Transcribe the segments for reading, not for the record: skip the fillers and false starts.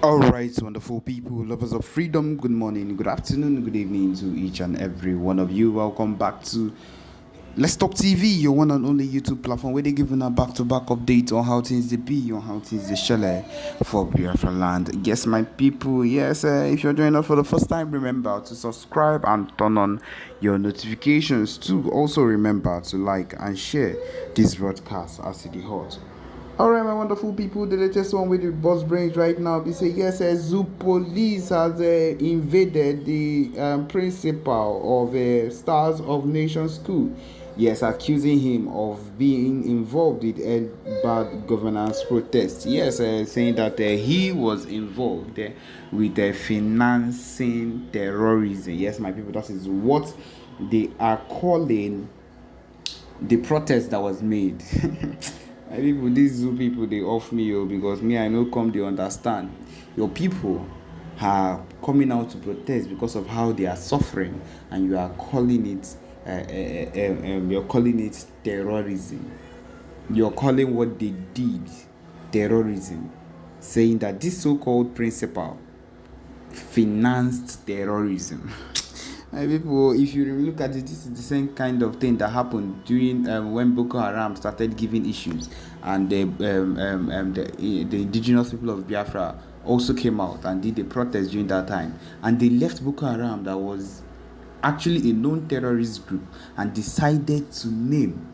Alright, wonderful people, lovers of freedom, good morning, good afternoon, good evening to each and every one of you. Welcome back to Let's Talk TV, your one and only YouTube platform where they're giving a back-to-back update on how things they be, on how things they shall for Biafraland. Yes, my people, yes, if you're joining us for the first time, remember to subscribe and turn on your notifications too. Also remember to like and share this broadcast as it is hot. Alright, my wonderful people, the latest one with the boss brains right now. They say, yes, Zoo Police has invaded the principal of Stars of Nation School. Yes, accusing him of being involved with bad governance protests. Yes, saying that he was involved with financing terrorism. Yes, my people, that is what they are calling the protest that was made. People, these Zoo people, they off me, because me, I know come, they understand. Your people are coming out to protest because of how they are suffering, and you are calling it, you're calling it terrorism. You're calling what they did terrorism, saying that this so-called principal financed terrorism. People, if you look at it, this is the same kind of thing that happened during when Boko Haram started giving issues, and the indigenous people of Biafra also came out and did a protest during that time, and they left Boko Haram, that was actually a known terrorist group, and decided to name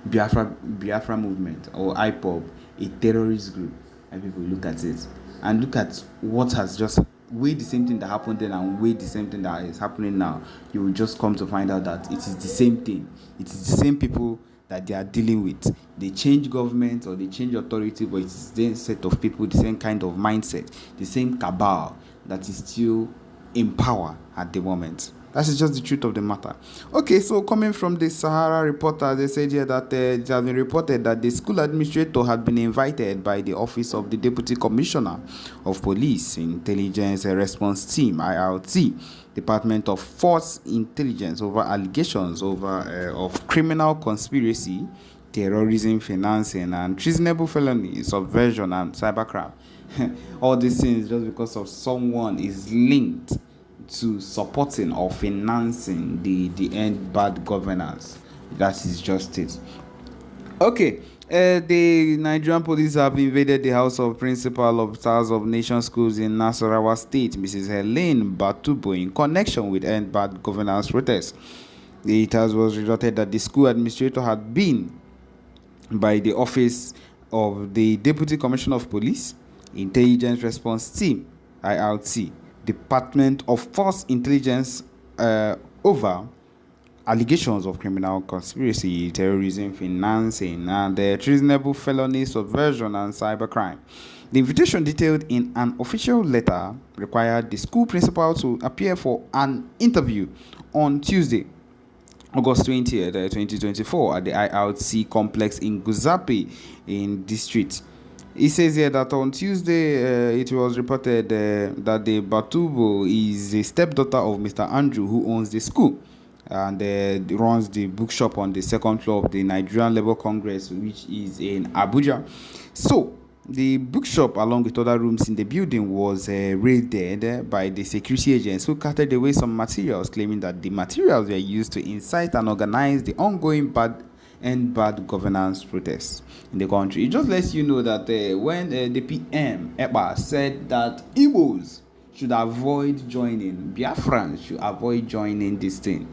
Biafra movement, or IPOB, a terrorist group. And people, look at it and look at what has just weigh the same thing that happened then and weigh the same thing that is happening now. You will just come to find out that it is the same thing. It is the same people that they are dealing with. They change government or they change authority, but it's the same set of people, the same kind of mindset, the same cabal that is still in power at the moment. That is just the truth of the matter. Okay, so coming from the Sahara Reporter, they said here that it has been reported that the school administrator had been invited by the Office of the Deputy Commissioner of Police Intelligence Response Team, IRT, Department of Force Intelligence, over allegations of criminal conspiracy, terrorism, financing, and treasonable felony, subversion, and cybercrime. All these things just because of someone is linked to supporting or financing the end bad governance. That is just it. Okay, the Nigerian police have invaded the house of principal of Stars of Nation Schools in Nasarawa State, Mrs. Helene Batubo, in connection with end bad governance protests. It was reported that the school administrator had been by the Office of the Deputy Commissioner of Police Intelligence Response Team, IRT, Department of Force Intelligence over allegations of criminal conspiracy, terrorism, financing, and treasonable felony, subversion, and cybercrime. The invitation, detailed in an official letter, required the school principal to appear for an interview on Tuesday, August 20th, 2024, at the IRC complex in Guzapi in district. It says here that on Tuesday, it was reported that the Batubo is a stepdaughter of Mr. Andrew, who owns the school and runs the bookshop on the second floor of the Nigerian Labour Congress, which is in Abuja. So, the bookshop, along with other rooms in the building, was raided by the security agents, who carted away some materials, claiming that the materials were used to incite and organize the ongoing bad governance protests in the country. It just lets you know that when the PM Eba said that Igbos should avoid joining, Biafrans should avoid joining this thing,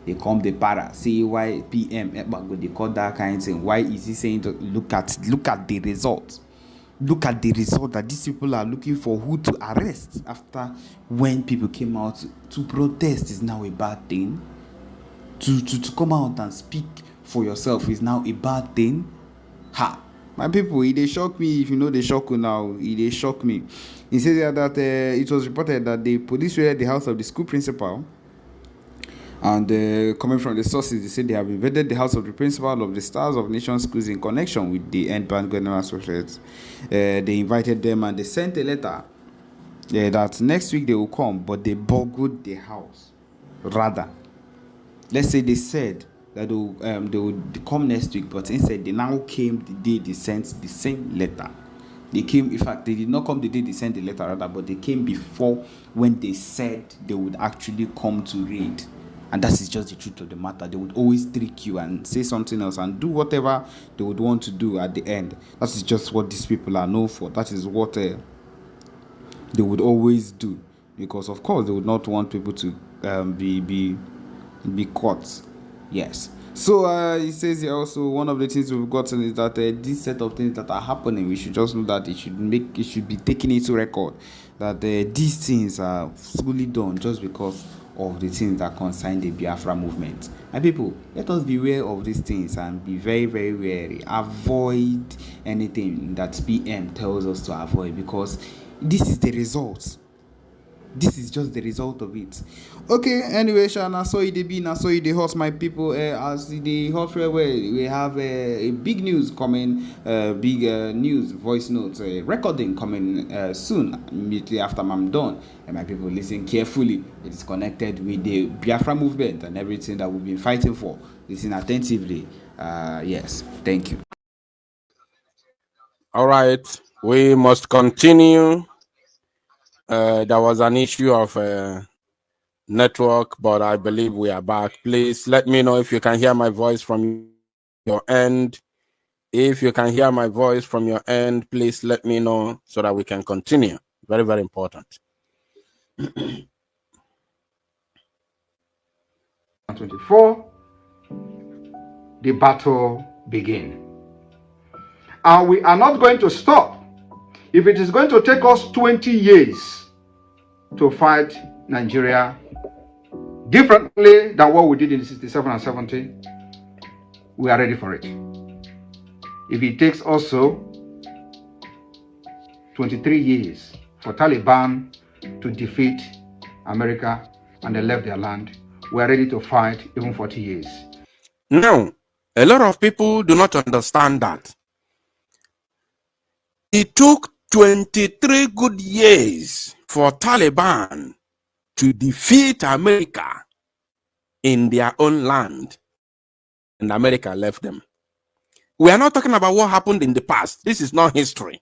they come the para, say why PM Eba go they call that kind of thing. Why is he saying to look at the results? Look at the result that these people are looking for who to arrest after when people came out to protest is now a bad thing. To come out and speak for yourself is now a bad thing. My people, they shock me. If you know they shock you now, they shock me. He says here that it was reported that the police raided the house of the school principal, and coming from the sources, they said they have invaded the house of the principal of the Stars of Nation Schools in connection with the end bad governance protests. They invited them and they sent a letter that next week they will come, but they burgled the house. Rather, let's say they said that they would come next week, but instead they now came the day they sent the same letter They came, in fact, they did not come the day they sent the letter, rather, but they came before when they said they would actually come to raid. And that is just the truth of the matter. They would always trick you and say something else and do whatever they would want to do at the end. That is just what these people are known for. That is what they would always do. Because, of course, they would not want people to be caught. Yes. So he says here also, one of the things we've gotten is that this set of things that are happening, we should just know that it should be taken into record that these things are fully done just because of the things that concern the Biafra movement. And people, let us be aware of these things and be very, very wary. Avoid anything that PM tells us to avoid, because this is the result. This is just the result of it. Okay, anyway, Shana, saw you the bean, I saw you the horse, my people. As the horse we have a big news coming, big news, voice notes, recording coming soon, immediately after I'm done. And my people, listen carefully. It is connected with the Biafra movement and everything that we've been fighting for. Listen attentively. Yes, thank you. All right, we must continue. There was an issue of network, but I believe we are back. Please let me know if you can hear my voice from your end. If you can hear my voice from your end, please let me know so that we can continue. Very, very important. 24, the battle begins. And we are not going to stop. If it is going to take us 20 years to fight Nigeria differently than what we did in 67 and 70, we are ready for it. If it takes also 23 years for Taliban to defeat America and they left their land, we are ready to fight even 40 years. Now, a lot of people do not understand that. It took 23 good years for Taliban to defeat America in their own land, and America left them. We are not talking about what happened in the past. This is not history.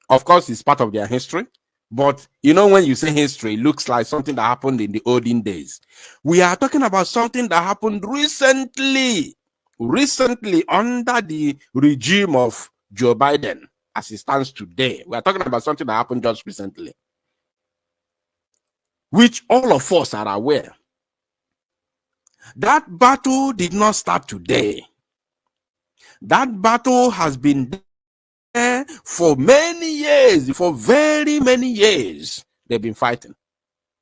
Of course, it's part of their history, but you know, when you say history, it looks like something that happened in the olden days. We are talking about something that happened recently under the regime of Joe Biden. As it stands today, we are talking about something that happened just recently, which all of us are aware. That battle did not start today. That battle has been there for many years, for very many years. They've been fighting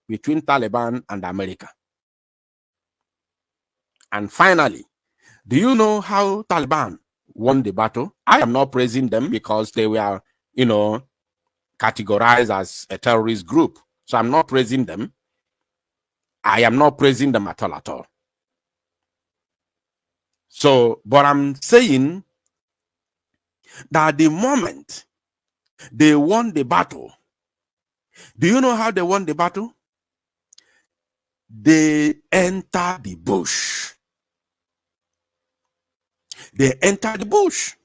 between Taliban and America. And finally, do you know how Taliban won the battle? I am not praising them because they were, categorized as a terrorist group. So I'm not praising them. I am not praising them at all. So, but I'm saying that the moment they won the battle, do you know how they won the battle? They entered the bush. They entered the bush.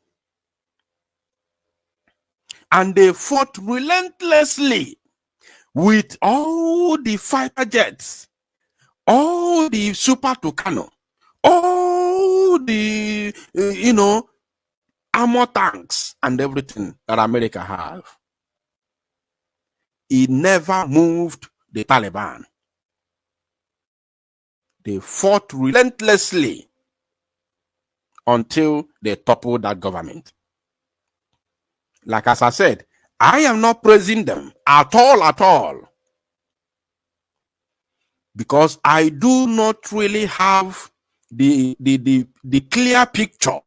And they fought relentlessly with all the fighter jets, all the Super Tucano, all the, armor tanks and everything that America have. It never moved the Taliban. They fought relentlessly until they toppled that government. Like as I said, I am not praising them at all. Because I do not really have the clear picture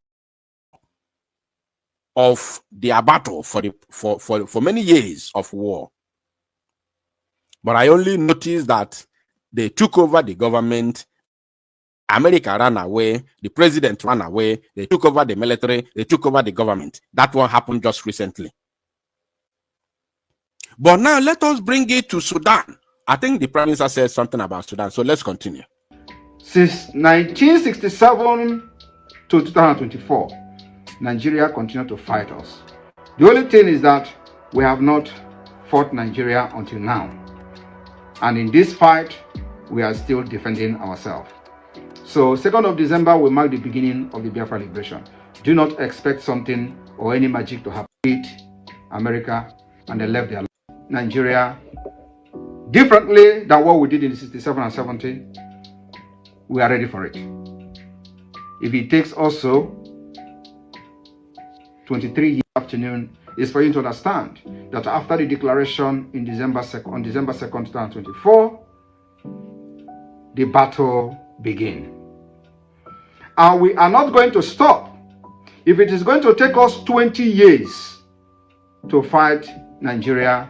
of their battle for many years of war. But I only noticed that they took over the government. America ran away, the president ran away, they took over the military, they took over the government. That one happened just recently. But now let us bring it to Sudan. I think the Prime Minister said something about Sudan, so let's continue. Since 1967 to 2024, Nigeria continued to fight us. The only thing is that we have not fought Nigeria until now. And in this fight, we are still defending ourselves. So 2nd of December will mark the beginning of the Biafra liberation. Do not expect something or any magic to happen. Beat America and they left their Nigeria differently than what we did in the 67 and 70. We are ready for it. If it takes also 23 years afternoon, is for you to understand that after the declaration in December 2nd, December 2nd, 2024, the battle begins. And we are not going to stop. If it is going to take us 20 years to fight Nigeria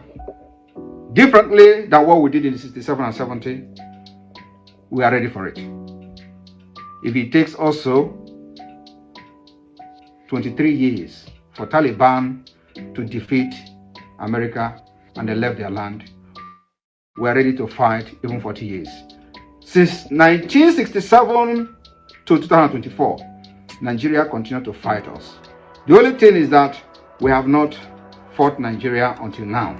differently than what we did in the 67 and 70, we are ready for it. If it takes also 23 years for Taliban to defeat America and they left their land, we are ready to fight even 40 years. Since 1967 to 2024, Nigeria continued to fight us. The only thing is that we have not fought Nigeria until now.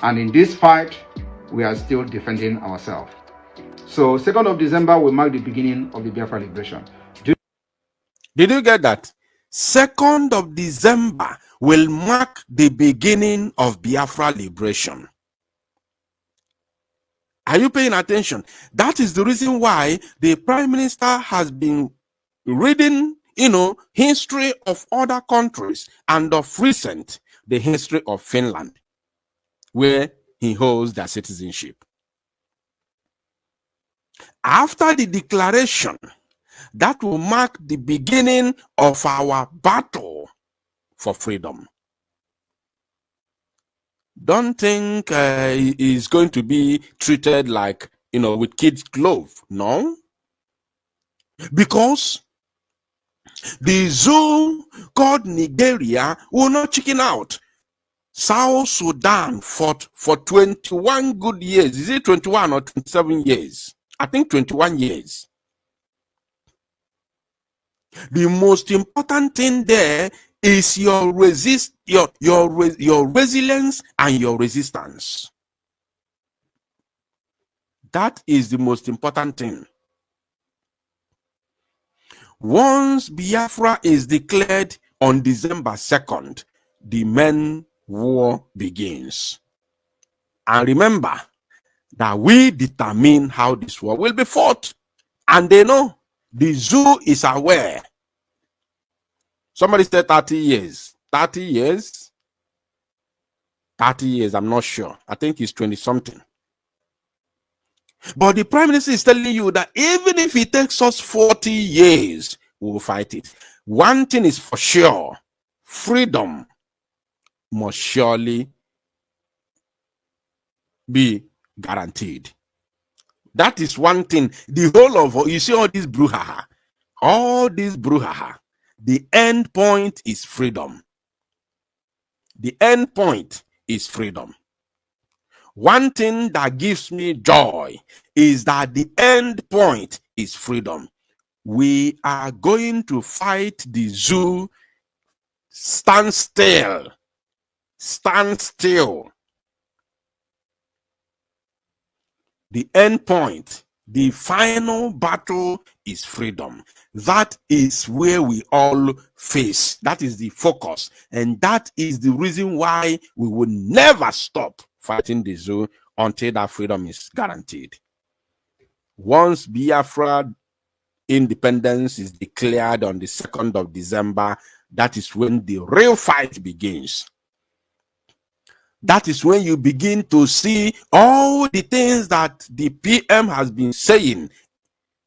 And in this fight, we are still defending ourselves. So 2nd of December will mark the beginning of the Biafra liberation. Did you get that? 2nd of December will mark the beginning of Biafra liberation. Are you paying attention? That is the reason why the Prime Minister has been reading, history of other countries, and of recent, the history of Finland, where he holds their citizenship. After the declaration, that will mark the beginning of our battle for freedom. Don't think it's going to be treated like, with kids' glove. No. Because the zoo called Nigeria will not chicken out. South Sudan fought for 21 good years. Is it 21 or 27 years? I think 21 years. The most important thing there is your resilience and your resistance. That is the most important thing. Once Biafra is declared on December 2nd, the main war begins. And remember that we determine how this war will be fought. And they know. The zoo is aware. Somebody said 30 years. 30 years? 30 years, I'm not sure. I think it's 20-something. But the Prime Minister is telling you that even if it takes us 40 years, we will fight it. One thing is for sure. Freedom must surely be guaranteed. That is one thing. The whole of, you see all this brouhaha. The end point is freedom. The end point is freedom. One thing that gives me joy is that the end point is freedom. We are going to fight the zoo. Stand still. Stand still. The end point, the final battle is freedom. That is where we all face. That is the focus. And that is the reason why we will never stop fighting the zoo until that freedom is guaranteed. Once Biafra independence is declared on the 2nd of December, that is when the real fight begins. That is when you begin to see all the things that the PM has been saying.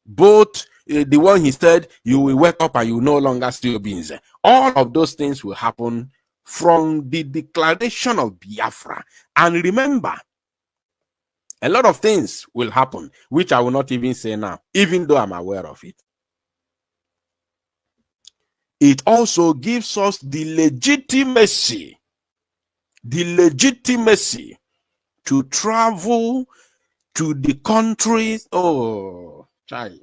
Both the one he said, you will wake up and you will no longer steal beans. All of those things will happen from the declaration of Biafra. And remember, a lot of things will happen, which I will not even say now, even though I'm aware of it. It also gives us the legitimacy to travel to the countries. Oh, child.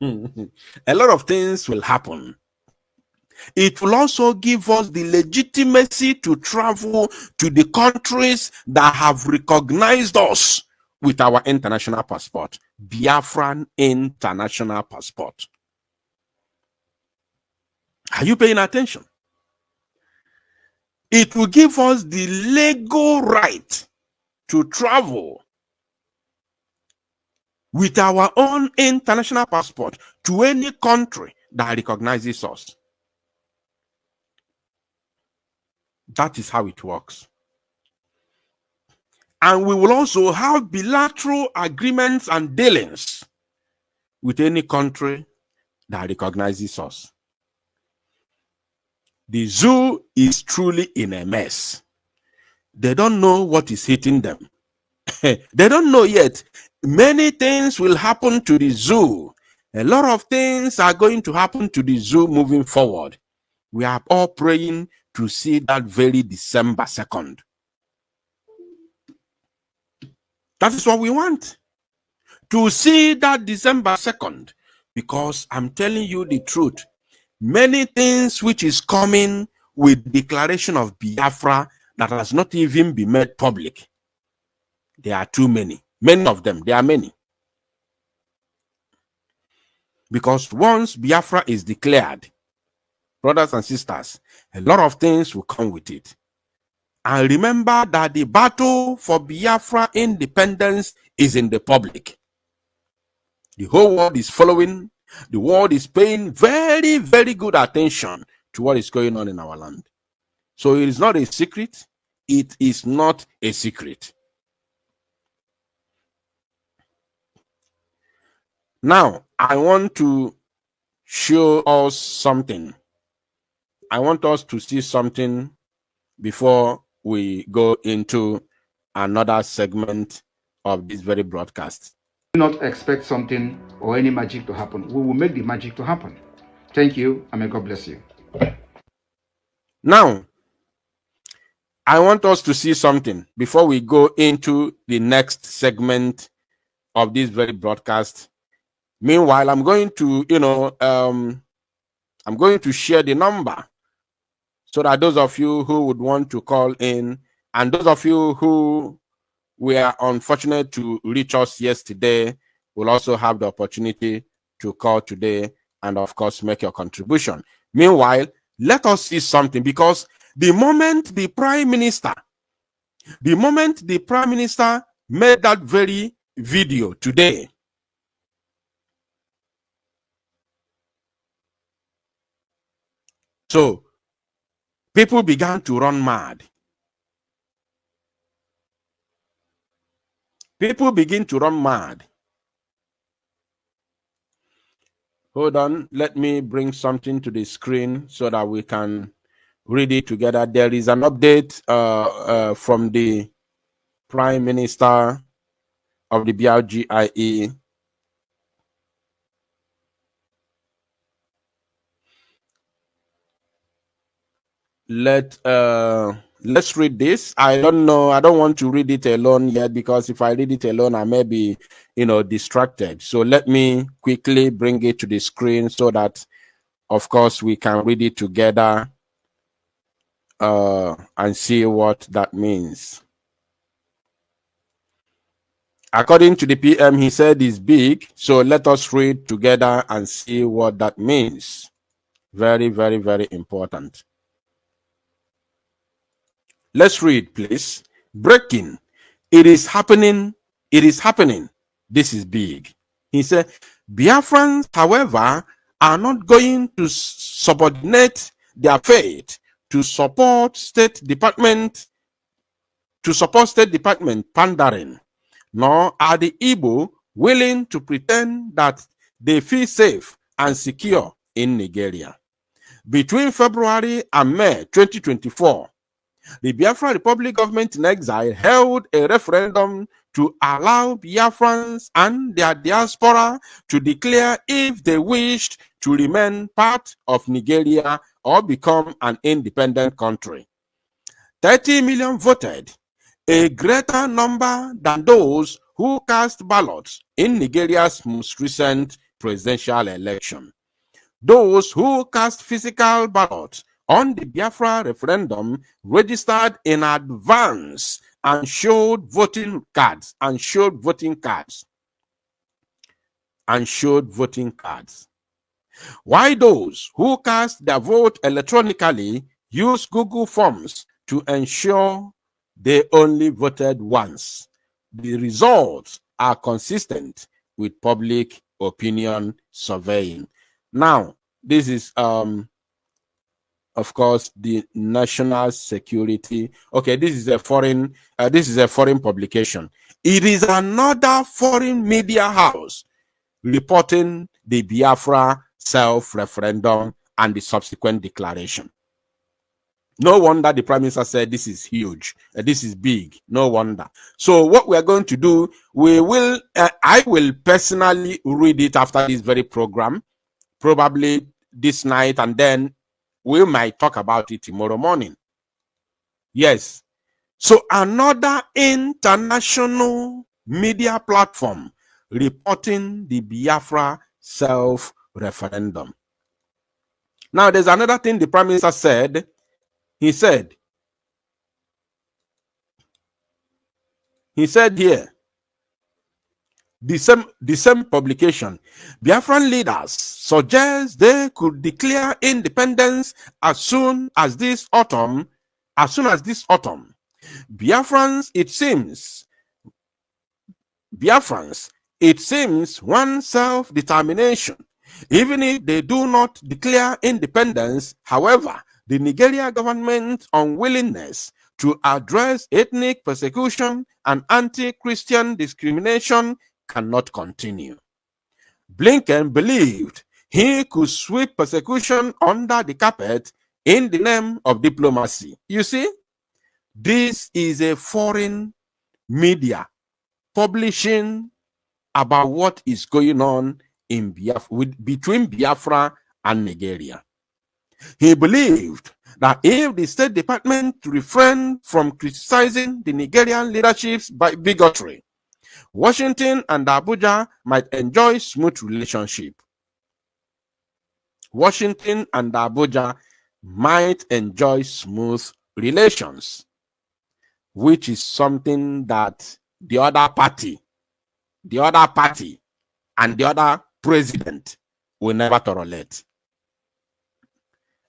A lot of things will happen. It will also give us the legitimacy to travel to the countries that have recognized us with our international passport, Biafran international passport. Are you paying attention? It will give us the legal right to travel with our own international passport to any country that recognizes us. That is how it works. And we will also have bilateral agreements and dealings with any country that recognizes us. The zoo is truly in a mess. They don't know what is hitting them. They don't know yet. Many things will happen to the zoo. A lot of things are going to happen to the zoo moving forward. We are all praying to see that very December 2nd. That is what we want. To see that December 2nd. Because I'm telling you the truth. Many things which is coming with declaration of Biafra that has not even been made public. There are too many. Many of them. There are many. Because once Biafra is declared, brothers and sisters, a lot of things will come with it. And remember that the battle for Biafra independence is in the public. The whole world is following. The world is paying very, very good attention to what is going on in our land. So it is not a secret. It is not a secret. Now, I want to show us something. I want us to see something before we go into another segment of this very broadcast. Do not expect something or any magic to happen. We will make the magic to happen. Thank you, and may God bless you. Now, I want us to see something before we go into the next segment of this very broadcast. Meanwhile, I'm going to, I'm going to share the number so that those of you who would want to call in, and those of you who were unfortunate to reach us yesterday will also have the opportunity to call today and, of course, make your contribution. Meanwhile, let us see something, because the moment the Prime Minister made that very video today, so people began to run mad. People begin to run mad. Hold on, let me bring something to the screen so that we can read it together. There is an update from the Prime Minister of the Bļūđđy. Let's read this. I don't know. I don't want to read it alone yet, because if I read it alone, I may be, distracted. So let me quickly bring it to the screen so that, of course, we can read it together and see what that means. According to the PM, he said it's big. So let us read together and see what that means. Very, very, very important. Let's read, please. Breaking. It is happening. It is happening. This is big. He said, Biafrans, however, are not going to subordinate their fate to support State Department pandering, nor are the Igbo willing to pretend that they feel safe and secure in Nigeria. Between February and May 2024, the Biafra Republic government in exile held a referendum to allow Biafrans and their diaspora to declare if they wished to remain part of Nigeria or become an independent country. 30 million voted, a greater number than those who cast ballots in Nigeria's most recent presidential election. those who cast physical ballots on the Biafra referendum registered in advance and showed voting cards, Why those who cast their vote electronically use Google Forms to ensure they only voted once. The results are consistent with public opinion surveying. Now, this is of course the national security. Okay, this is a foreign publication. It is another foreign media house reporting the Biafra self-referendum and the subsequent declaration. No wonder the Prime Minister said this is huge, this is big. No wonder. So what we are going to do, I will personally read it after this very program, probably this night, and then we might talk about it tomorrow morning. Yes. So another international media platform reporting the Biafra self-referendum. Now, there's another thing the Prime Minister said. He said here, the same publication, Biafran leaders suggest they could declare independence as soon as this autumn. Biafrans, it seems, want self-determination, even if they do not declare independence. However, the Nigeria government's unwillingness to address ethnic persecution and anti-Christian discrimination cannot continue. Blinken believed he could sweep persecution under the carpet in the name of diplomacy. You see, this is a foreign media publishing about what is going on in between Biafra and Nigeria. He believed that if the State Department refrained from criticizing the Nigerian leadership's bigotry, Washington and Abuja might enjoy smooth relationship. Washington and Abuja might enjoy smooth relations, which is something that the other party and the other president will never tolerate.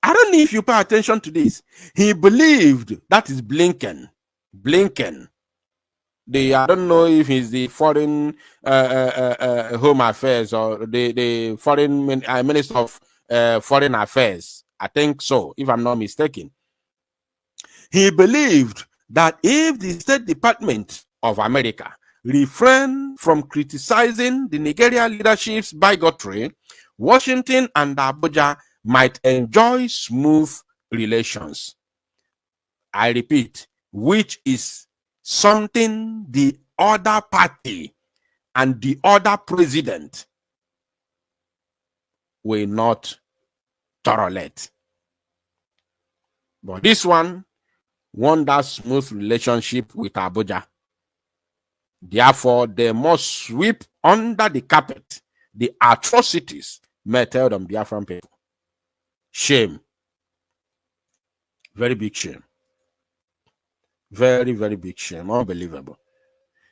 I don't know if you pay attention to this. He believed, that is Blinken. I don't know if he's the foreign home affairs or the foreign minister of foreign affairs. I think so, if I'm not mistaken. He believed that if the State Department of America refrained from criticizing the Nigeria leadership's bigotry, Washington and Abuja might enjoy smooth relations. I repeat, which is something the other party and the other president will not tolerate. But this one wants that smooth relationship with Abuja. Therefore, they must sweep under the carpet the atrocities meted on Biafran people. Shame. Very big shame. Very, very big shame. Unbelievable.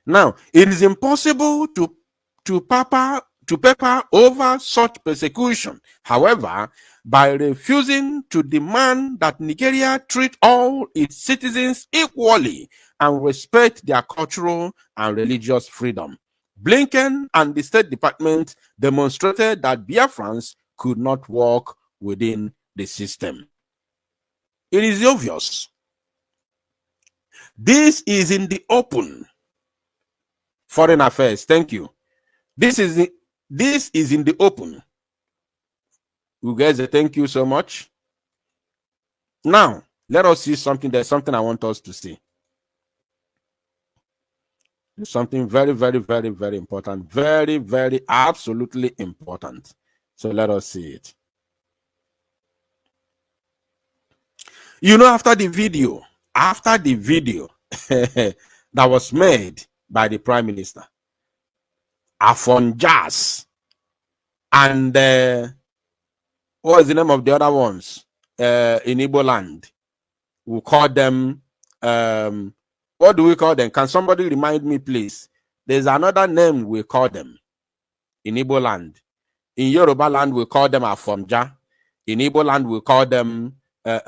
Now, it is impossible to paper over such persecution. However, by refusing to demand that Nigeria treat all its citizens equally and respect their cultural and religious freedom, Blinken and the State Department demonstrated that Biafrans could not work within the system. It is obvious. This is in the open. Foreign Affairs, thank you. This is in the open. You guys, thank you so much. Now, let us see something. There's something I want us to see. There's something very, very, very, very important. Very, very, absolutely important. So let us see it. You know, after the video that was made by the Prime Minister, Afon Jazz and What is the name of the other ones? In Igbo land, we call them. What do we call them? Can somebody remind me, please? There's another name we call them in Igbo land. In Yoruba land, we call them Afonja. In Igbo land, we call them we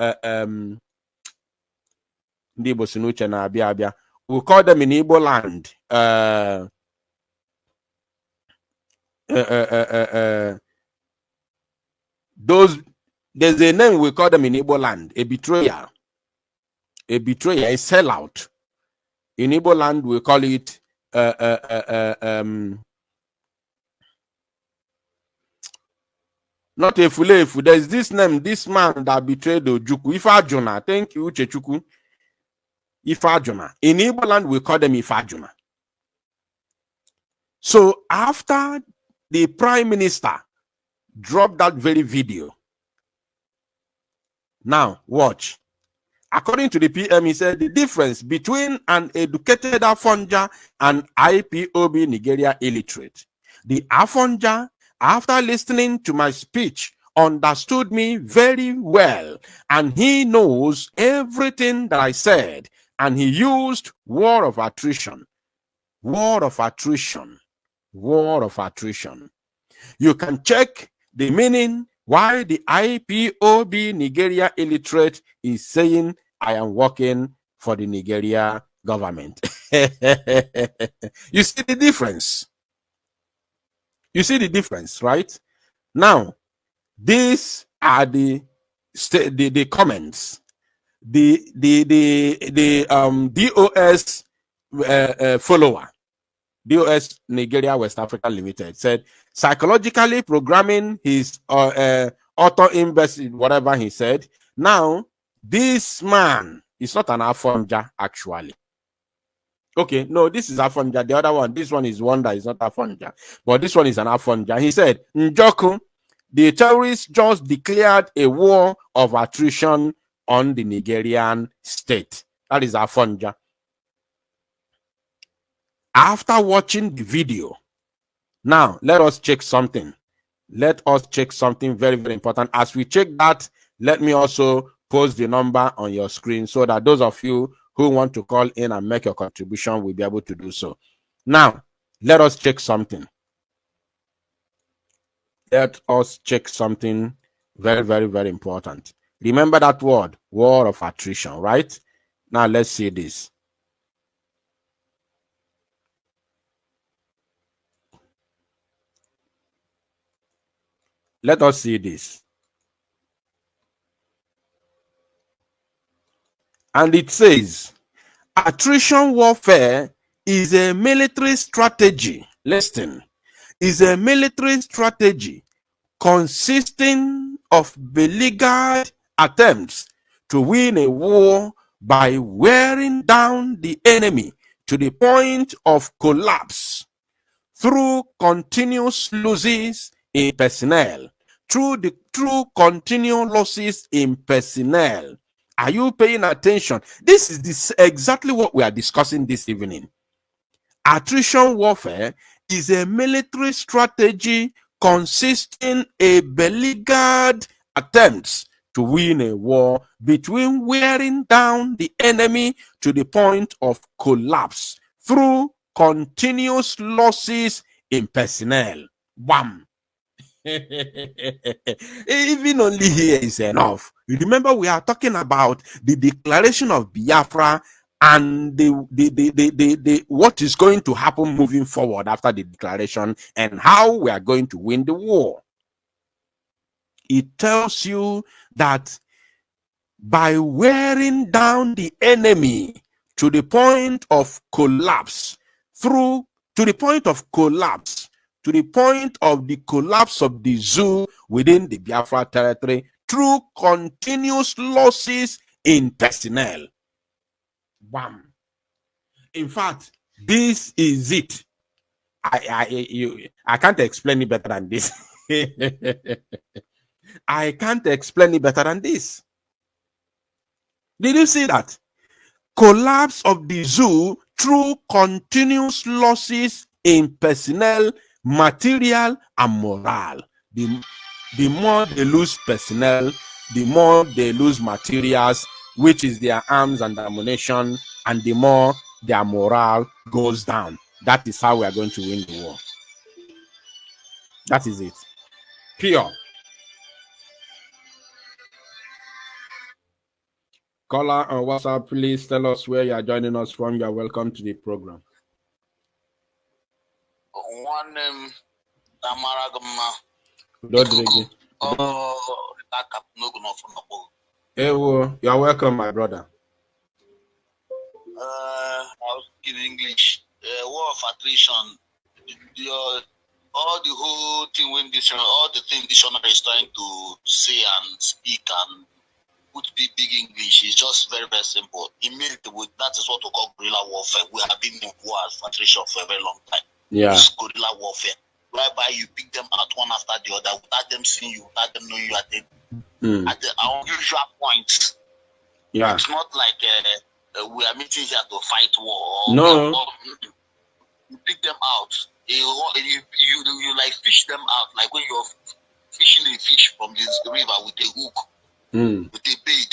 call them in Igbo land those. There's a name we call them in Igbo land, a betrayer, a sellout. In Igbo land, we call it not a fulefu. There's this name, this man that betrayed Ojukwu, Ifajuna. Thank you, Uchechukwu. Ifajuna. In Igbo land, we call them Ifajuna. So after the prime minister dropped that very video, now watch. According to the PM, he said the difference between an educated Afonja and IPOB Nigeria illiterate. The Afonja, after listening to my speech, understood me very well, and he knows everything that I said, and he used war of attrition. War of attrition. War of attrition. You can check the meaning why the IPOB Nigeria illiterate is saying, I am working for the Nigeria government. You see the difference? You see the difference, right? Now, these are the comments. The DOS follower, DOS Nigeria West Africa Limited, said psychologically programming his auto imbecile, whatever he said. Now, this man is not an Afonja, actually. Okay, no, this is Afonja. The other one, this one is one that is not Afonja, but this one is an Afonja. He said, Njoku, the terrorists just declared a war of attrition on the Nigerian state. That is Afonja. After watching the video, now let us check something. Let us check something very, very important. As we check that, let me also post the number on your screen so that those of you who want to call in and make your contribution will be able to do so. Now, let us check something. Let us check something very, very, very important. Remember that word, war of attrition, right? Now, let's see this. Let us see this. And it says, attrition warfare is a military strategy. Listen, is a military strategy consisting of beleaguered attempts to win a war by wearing down the enemy to the point of collapse through continuous losses in personnel, through continual losses in personnel. Are you paying attention? This is exactly what we are discussing this evening. Attrition warfare is a military strategy consisting of beleaguered attempts to win a war between wearing down the enemy to the point of collapse through continuous losses in personnel. Wham! Even only here is enough. Remember, we are talking about the declaration of Biafra and the what is going to happen moving forward after the declaration and how we are going to win the war. It tells you that by wearing down the enemy to the point of collapse, to the point of the collapse of the zoo within the Biafra territory through continuous losses in personnel. Bam. In fact, this is it. I can't explain it better than this. I can't explain it better than this. Did you see that? Collapse of the zoo through continuous losses in personnel, material, and morale. the more they lose personnel, the more they lose materials, which is their arms and ammunition, and the more their morale goes down. That is how we are going to win the war. That is it. Pure. Caller on WhatsApp, please tell us where you are joining us from. You are welcome to the program. One name, Tamaragama. Ewo, you are welcome, my brother. I was in English. War of attrition. All the whole thing when all the thing dictionary is trying to say and speak and put big English is just very, very simple. Immediately, that is what we call guerrilla warfare. We have been in war of attrition for a very long time. Yeah. It's guerrilla warfare, whereby you pick them out one after the other without them seeing you, without them knowing you at the unusual points. Yeah. It's not like we are meeting here to fight war. No. You pick them out. You like fish them out, like when you're fishing a fish from this river with a hook, with a bait.